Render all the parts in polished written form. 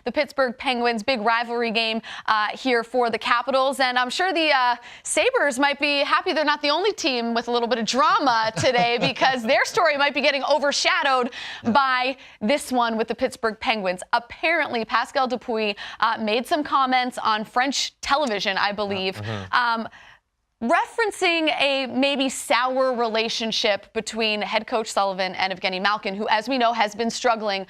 the Pittsburgh Penguins. Big rivalry game here for the Capitals. And I'm sure the Sabres might be happy they're not the only team with a little bit of drama today because their story might be getting overshadowed by this one with the Pittsburgh Penguins. Apparently, Pascal Dupuis made some comments on French television, I believe, referencing a maybe sour relationship between head coach Sullivan and Evgeni Malkin, who, as we know, has been struggling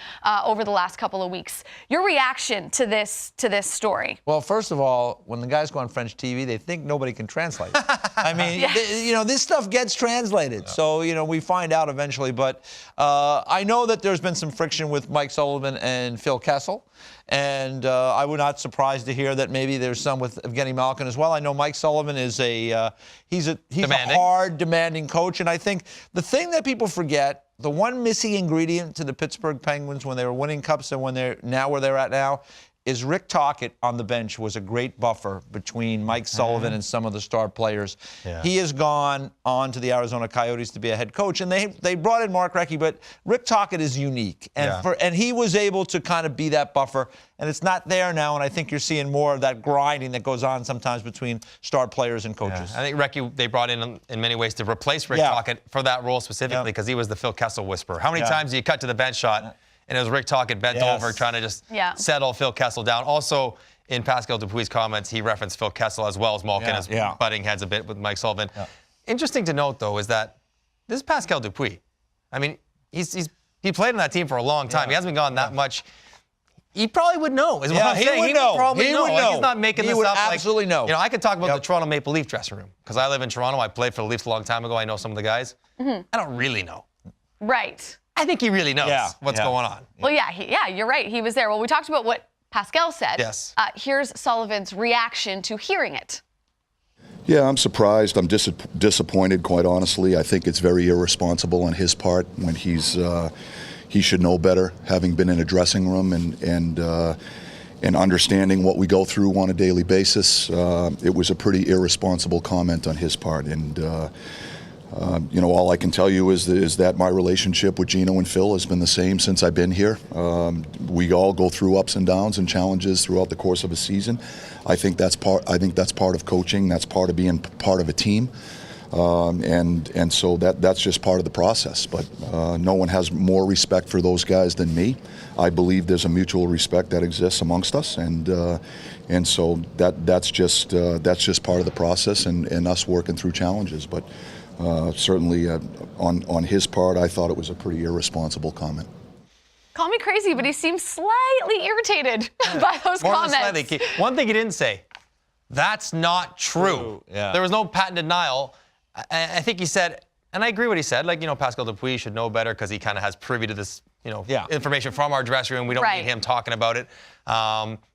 over the last couple of weeks. Your reaction to this story? Well, first of all, when the guys go on French TV, they think nobody can translate. I mean, Yes. this stuff gets translated. Yeah. So, we find out eventually. But I know that there's been some friction with Mike Sullivan and Phil Kessel. And I would not surprised to hear that maybe there's some with Evgeni Malkin as well. I know Mike Sullivan is he's a hard, demanding coach. And I think the thing that people forget, the one missing ingredient to the Pittsburgh Penguins when they were winning cups and when they're now where they're at now, is Rick Tocchet on the bench was a great buffer between Mike Sullivan and some of the star players. Yeah. He has gone on to the Arizona Coyotes to be a head coach, and they brought in Mark Recchi, but Rick Tocchet is unique, and he was able to kind of be that buffer, and it's not there now, and I think you're seeing more of that grinding that goes on sometimes between star players and coaches. Yeah. I think Recchi, they brought in many ways to replace Rick Tocchet for that role specifically because he was the Phil Kessel whisperer. How many times do you cut to the bench shot? And it was Rick Tocchet bent over trying to just settle Phil Kessel down. Also, in Pascal Dupuis' comments, he referenced Phil Kessel as well as Malkin as butting heads a bit with Mike Sullivan. Yeah. Interesting to note, though, is that this is Pascal Dupuis. I mean, he played on that team for a long time. He hasn't been gone that much. He probably would know, is what I'm saying. He would probably know. Like, he's not making this up. He would absolutely know. I could talk about the Toronto Maple Leaf dressing room because I live in Toronto. I played for the Leafs a long time ago. I know some of the guys. I don't really know. Right. I think he really knows what's going on. Well, you're right. He was there. Well, we talked about what Pascal said. Yes. Here's Sullivan's reaction to hearing it. Yeah, I'm surprised. I'm disappointed, quite honestly. I think it's very irresponsible on his part when he should know better, having been in a dressing room and understanding what we go through on a daily basis. It was a pretty irresponsible comment on his part, and all I can tell you is that my relationship with Gino and Phil has been the same since I've been here. We all go through ups and downs and challenges throughout the course of a season. I think that's part of coaching. That's part of being part of a team, and so that's just part of the process. But no one has more respect for those guys than me. I believe there's a mutual respect that exists amongst us, and so that's just part of the process and us working through challenges. But certainly, on his part, I thought it was a pretty irresponsible comment. Call me crazy, but he seems slightly irritated by those comments. Slightly. One thing he didn't say, that's not true. Yeah. There was no patent denial. I think he said, and I agree what he said, Pascal Dupuis should know better because he kind of has privy to this, information from our dressing room. We don't need him talking about it.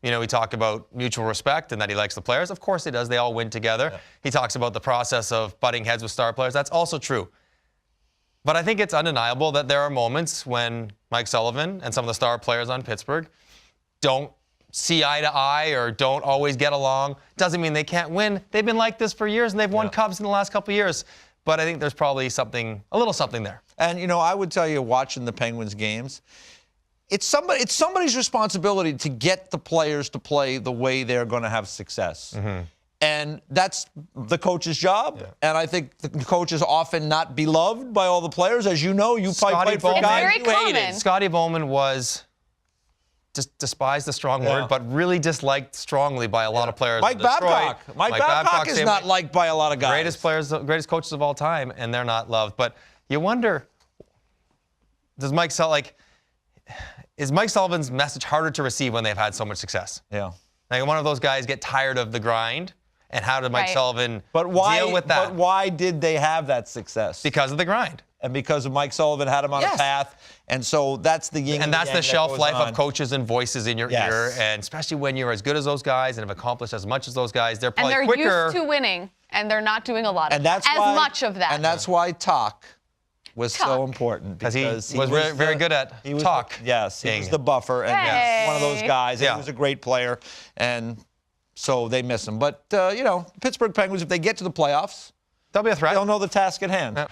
We talk about mutual respect and that he likes the players. Of course he does. They all win together. Yeah. He talks about the process of butting heads with star players. That's also true. But I think it's undeniable that there are moments when Mike Sullivan and some of the star players on Pittsburgh don't see eye to eye or don't always get along. Doesn't mean they can't win. They've been like this for years, and they've won cups in the last couple of years. But I think there's probably a little something there. And, I would tell you, watching the Penguins games, it's somebody's responsibility to get the players to play the way they're going to have success. Mm-hmm. And that's the coach's job. Yeah. And I think the coach is often not beloved by all the players. As you know, you played for guys you hated. Scotty Bowman was despised the strong word, but really disliked strongly by a lot of players. Mike Babcock. Mike Babcock is not liked by a lot of guys. Greatest players, greatest coaches of all time, and they're not loved. But you wonder, is Mike Sullivan's message harder to receive when they've had so much success? Yeah. Like one of those guys get tired of the grind, and how did Mike Sullivan deal with that? But why did they have that success? Because of the grind. And because of Mike Sullivan had him on a path. And so that's the yin and that's the shelf life of coaches and voices in your ear. And especially when you're as good as those guys and have accomplished as much as those guys, they're probably quicker. And they're used to winning, and they're not doing a lot of much of that. And that's why talk was so important. Because he was very good at talk. Yes, he was the buffer. And one of those guys. He was a great player. And so they miss him. But, Pittsburgh Penguins, if they get to the playoffs, they'll be a threat. They'll know the task at hand. Yeah.